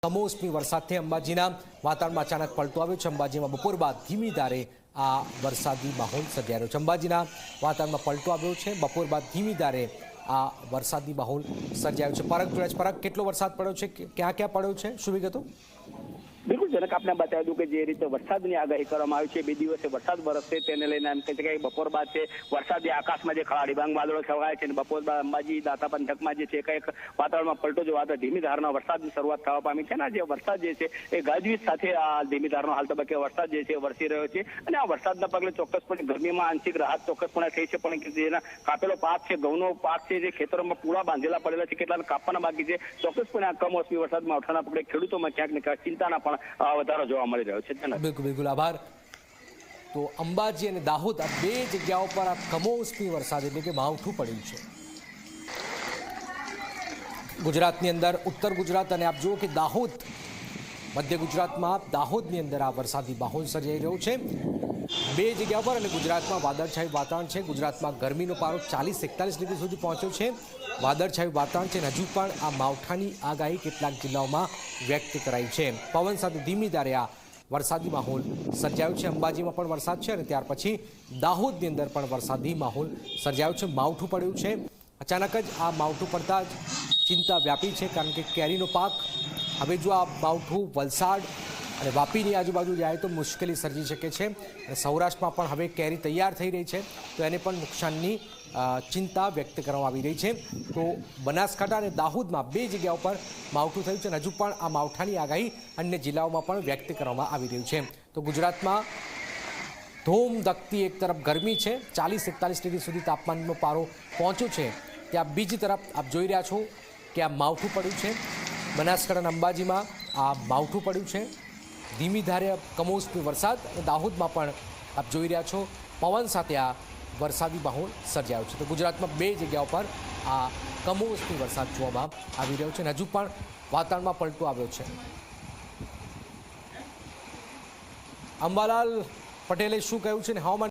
કમોસમી વરસાદથી અંબાજીના વાતાવરણમાં અચાનક પલટો આવ્યો છે। અંબાજીમાં બપોર બાદ ધીમી ધારે આ વરસાદી માહોલ સર્જાયો છે। અંબાજીના વાતાવરણમાં પલટો આવ્યો છે। બપોર બાદ ધીમી ધારે આ વરસાદી માહોલ સર્જાયો છે। પરગ જોડે પરગ કેટલો વરસાદ પડ્યો છે, ક્યાં ક્યાં પડ્યો છે, શું વિગતો? બિલકુલ જનક, આપને બતાવી દઉં કે જે રીતે વરસાદની આગાહી કરવામાં આવી છે, 2 દિવસે વરસાદ વરસશે તેને લઈને એમ કહી શકાય બપોર બાદ છે વરસાદી આકાશમાં જે કાળા ડિબાંગ વાદળો છવાયા છે અને બપોર બાદ અંબાજી દાતા પંથકમાં જે છે કંઈક વાતાવરણમાં પલટો જોવા તો ધીમી ધારના વરસાદની શરૂઆત થવા પામી છે અને જે વરસાદ જે છે એ ગાજવીજ સાથે આ ધીમી ધારનો હાલ તબક્કે વરસાદ જે છે વરસી રહ્યો છે અને આ વરસાદના પગલે ચોક્કસપણે ગરમીમાં આંશિક રાહત ચોક્કસપણે થઈ છે, પણ જેના કાપેલો પાક છે, ઘઉંનો પાક છે, જે ખેતરોમાં પૂળા બાંધેલા પડેલા છે, કેટલાક કાપવાના બાકી છે, ચોક્કસપણે આ કમોસમી વરસાદમાં માવઠાના પગલે ખેડૂતોમાં ક્યાંક ને ક્યાંક ચિંતાના પણ વધારો જોવા મળી રહ્યો છે। બિલકુલ બિલકુલ આભાર। તો અંબાજી અને દાહોદ આ 2 જગ્યાઓ પર આ કમોસમી વરસાદ એટલે કે માવઠું પડ્યું છે। ગુજરાતની અંદર ઉત્તર ગુજરાત અને આપ જુઓ કે દાહોદ, મધ્ય ગુજરાતમાં દાહોદની અંદર આ વરસાદી માહોલ સર્જાઈ રહ્યો છે 2 જગ્યા પર। અને ગુજરાતમાં વાદળછાયું વાતાવરણ છે। ગુજરાતમાં ગરમીનો પારો 40-41 ડિગ્રી સુધી પહોંચ્યો છે। વાદળછાયું વાતાવરણ છે અને હજુ પણ આ માવઠાની આગાહી કેટલાક જિલ્લાઓમાં વ્યક્ત કરાઈ છે। પવન સાથે ધીમી ધારે આ વરસાદી માહોલ સર્જાયો છે। અંબાજીમાં પણ વરસાદ છે અને ત્યાર પછી દાહોદની અંદર પણ વરસાદી માહોલ સર્જાયો છે। માવઠું પડ્યું છે। અચાનક જ આ માવઠું પડતા જ ચિંતા વ્યાપી છે, કારણ કે કેરીનો પાક હવે જો આ માવઠું વલસાડ અને વાપીની આજુબાજુ જાય તો મુશ્કેલી સર્જી શકે છે અને સૌરાષ્ટ્રમાં પણ હવે કેરી તૈયાર થઈ રહી છે તો એને પણ નુકસાનની ચિંતા વ્યક્ત કરવામાં આવી રહી છે। તો બનાસકાંઠા અને દાહોદમાં 2 જગ્યાઓ પર માવઠું થયું છે અને હજુ પણ આ માવઠાની આગાહી અન્ય જિલ્લાઓમાં પણ વ્યક્ત કરવામાં આવી રહ્યું છે। તો ગુજરાતમાં ધોમધકતી એક તરફ ગરમી છે, 40-41 ડિગ્રી સુધી તાપમાનનો પારો પહોંચ્યો છે, ત્યાં બીજી તરફ આપ જોઈ રહ્યા છો કે આ માવઠું પડ્યું છે। બનાસકાંઠાના અંબાજીમાં આ માવઠું પડ્યું છે, ધીમી ધારે કમોસમી વરસાદ, અને દાહોદમાં પણ આપ જોઈ રહ્યા છો પવન સાથે આ વરસાદી માહોલ સર્જાયો છે। તો ગુજરાતમાં 2 જગ્યાઓ પર આ કમોસમી વરસાદ જોવામાં આવી રહ્યો છે અને હજુ પણ વાતાવરણમાં પલટો આવ્યો છે। અંબાલાલ પટેલે શું કહ્યું છે ને હવામાન